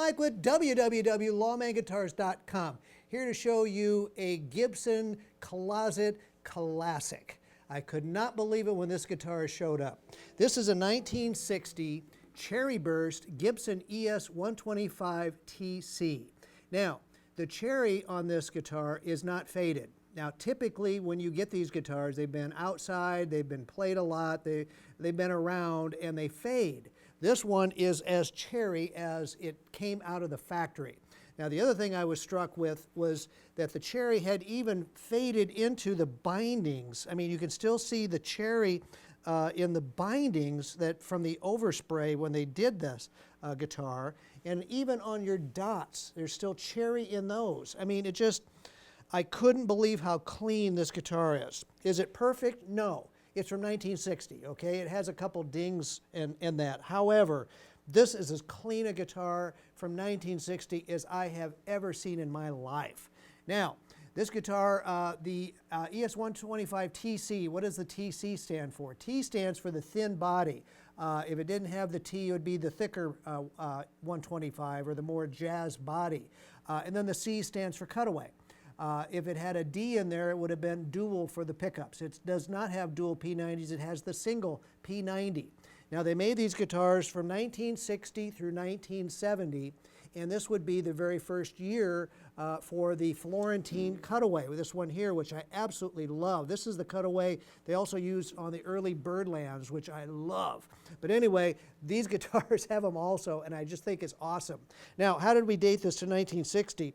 Mike with www.lawmanguitars.com, here to show you a Gibson Closet Classic. I could not believe it when this guitar showed up. This is a 1960 Cherryburst Gibson ES 125 TC. Now, the cherry on this guitar is not faded. Now, typically when you get these guitars, they've been outside, they've been played a lot, they've been around, and they fade. This one is as cherry as it came out of the factory. Now, the other thing I was struck with was that the cherry had even faded into the bindings. I mean, you can still see the cherry in the bindings that from the overspray when they did this guitar. And even on your dots, there's still cherry in those. I mean, I couldn't believe how clean this guitar is. Is it perfect? No. It's from 1960, okay? It has a couple dings in that. However, this is as clean a guitar from 1960 as I have ever seen in my life. Now, this guitar, the ES 125 TC, what does the TC stand for? T stands for the thin body. If it didn't have the T, it would be the thicker 125 or the more jazz body. And then the C stands for Cutaway. If it had a D in there, it would have been dual for the pickups. It does not have dual P90s. It has the single P90. Now, they made these guitars from 1960 through 1970, and this would be the very first year for the Florentine Cutaway, this one here, which I absolutely love. This is the Cutaway they also used on the early Birdlands, which I love. But anyway, these guitars have them also, and I just think it's awesome. Now, how did we date this to 1960?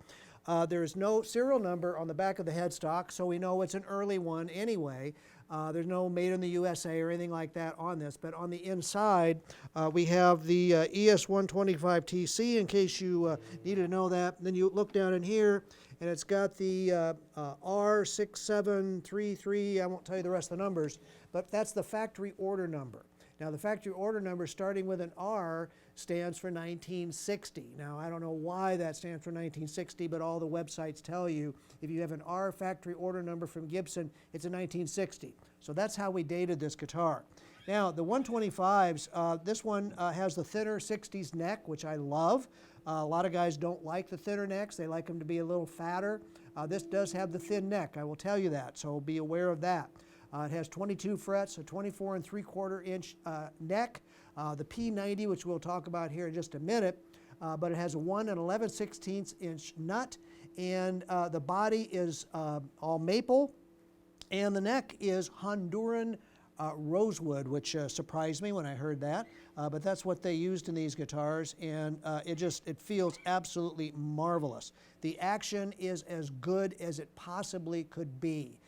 There is no serial number on the back of the headstock, so we know it's an early one anyway. There's no made in the USA or anything like that on this, but on the inside, we have the ES 125 TC, in case you needed to know that. And then you look down in here, and it's got the R6733. I won't tell you the rest of the numbers, but that's the factory order number. Now, the factory order number starting with an R stands for 1960. Now, I don't know why that stands for 1960, but all the websites tell you if you have an R factory order number from Gibson, it's a 1960. So that's how we dated this guitar. Now, the 125s, this one has the thinner 60s neck, which I love. A lot of guys don't like the thinner necks. They like them to be a little fatter. This does have the thin neck, I will tell you that, so be aware of that. It has 22 frets, a 24 3/4 inch neck, the P90, which we'll talk about here in just a minute, but it has a 1 11/16 inch nut, and the body is all maple, and the neck is Honduran rosewood, which surprised me when I heard that, but that's what they used in these guitars, and it feels absolutely marvelous. The action is as good as it possibly could be.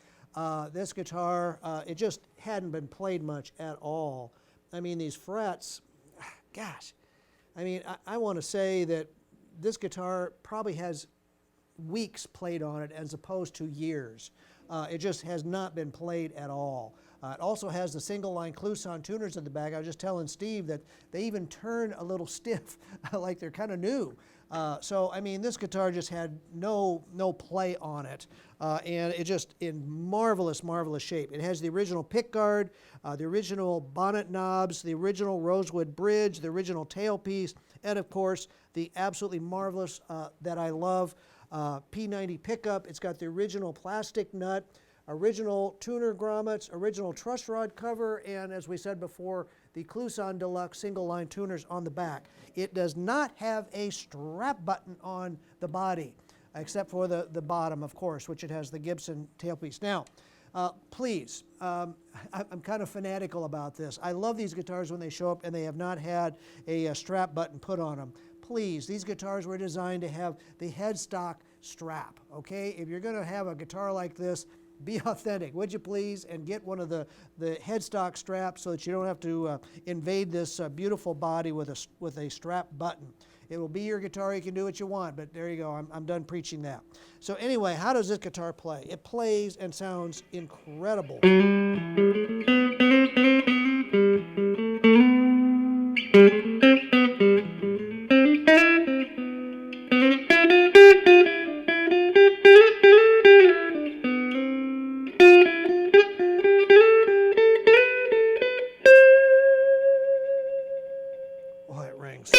This guitar, it just hadn't been played much at all. I mean, these frets, gosh, I mean, I want to say that this guitar probably has weeks played on it as opposed to years. It just has not been played at all. It also has the single line Clouson tuners in the back. I was just telling Steve that they even turn a little stiff, like they're kind of new. So, I mean, this guitar just had no play on it, and it just in marvelous, marvelous shape. It has the original pick guard, the original bonnet knobs, the original rosewood bridge, the original tailpiece, and of course, the absolutely marvelous, that I love, P90 pickup. It's got the original plastic nut, original tuner grommets, original truss rod cover, and as we said before, the Clouson Deluxe single line tuners on the back. It does not have a strap button on the body, except for the bottom, of course, which it has the Gibson tailpiece. Now, please, I'm kind of fanatical about this. I love these guitars when they show up and they have not had a strap button put on them. Please, these guitars were designed to have the headstock strap, okay? If you're going to have a guitar like this, be authentic, would you please, and get one of the headstock straps so that you don't have to invade this beautiful body with a strap button. It will be your guitar, you can do what you want, but there you go, I'm done preaching that. So anyway, how does this guitar play? It plays and sounds incredible. Oh, it rings.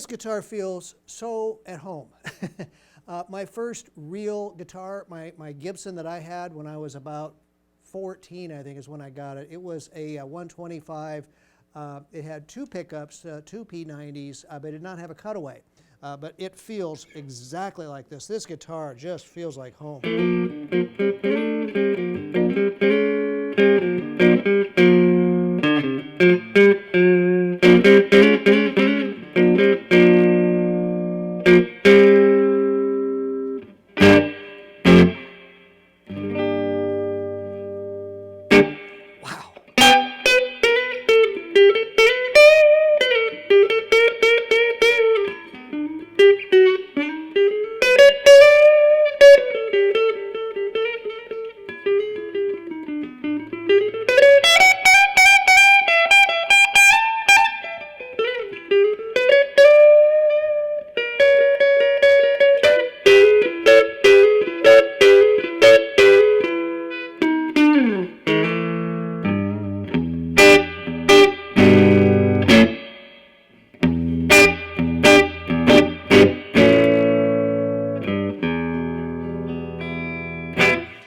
this guitar feels so at home. My first real guitar, my Gibson that I had when I was about 14, I think is when I got it. It was a 125. It had two pickups, two P90s, but it did not have a cutaway. But it feels exactly like this. This guitar just feels like home. Wow.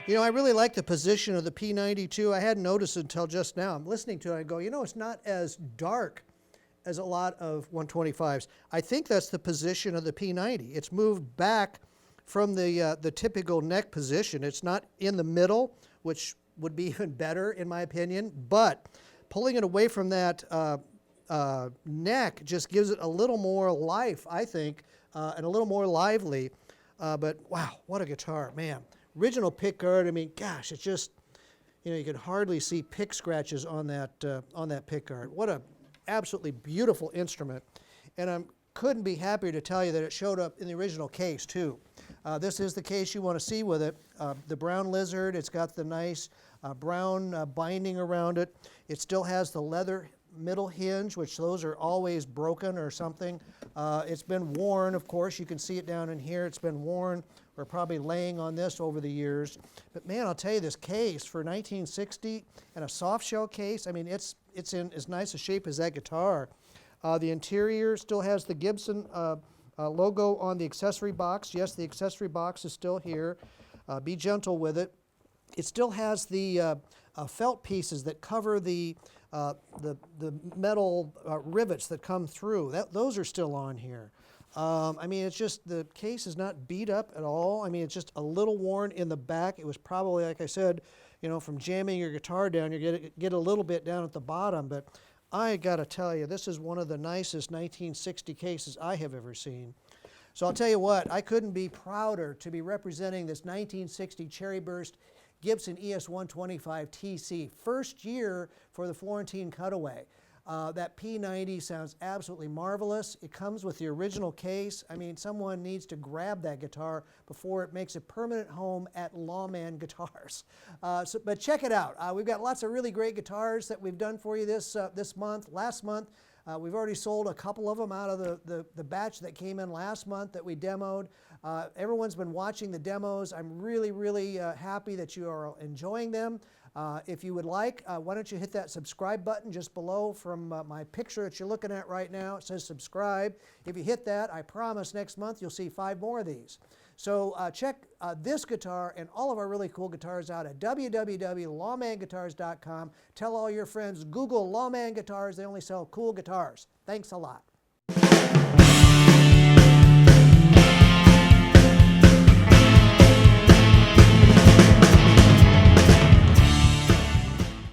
You know, I really like the position of the P90 too. I hadn't noticed it until just now. I'm listening to it, I go, you know, it's not as dark as a lot of 125s. I think that's the position of the P90. It's moved back from the typical neck position. It's not in the middle, which would be even better in my opinion, but pulling it away from that neck just gives it a little more life, I think, and a little more lively. But wow, what a guitar, man. Original pick guard, I mean, gosh, it's just, you know, you can hardly see pick scratches on that pick guard. What a absolutely beautiful instrument. And I couldn't be happier to tell you that it showed up in the original case too. This is the case you want to see with it. The brown lizard, it's got the nice brown binding around it. It still has the leather middle hinge, which those are always broken or something. It's been worn, of course. You can see it down in here. It's been worn. We're probably laying on this over the years. But man, I'll tell you, this case for 1960 and a Softshell case, I mean, it's in as nice a shape as that guitar. The interior still has the Gibson logo on the accessory box. Yes, the accessory box is still here. Be gentle with it. It still has the felt pieces that cover the metal rivets that come through. Those are still on here. I mean, it's just, the case is not beat up at all. I mean, it's just a little worn in the back. It was probably, like I said, you know, from jamming your guitar down, you get a little bit down at the bottom. But I got to tell you, this is one of the nicest 1960 cases I have ever seen. So I'll tell you what, I couldn't be prouder to be representing this 1960 Cherryburst Gibson ES 125 TC. First year for the Florentine Cutaway. That P90 sounds absolutely marvelous. It comes with the original case. I mean, someone needs to grab that guitar before it makes a permanent home at Lawman Guitars. But check it out. We've got lots of really great guitars that we've done for you this month. Last month, we've already sold a couple of them out of the batch that came in last month that we demoed. Everyone's been watching the demos. I'm really, really happy that you are enjoying them. If you would like, why don't you hit that subscribe button just below from my picture that you're looking at right now. It says subscribe. If you hit that, I promise next month you'll see 5 more of these. So check this guitar and all of our really cool guitars out at www.lawmanguitars.com. Tell all your friends, Google Lawman Guitars. They only sell cool guitars. Thanks a lot.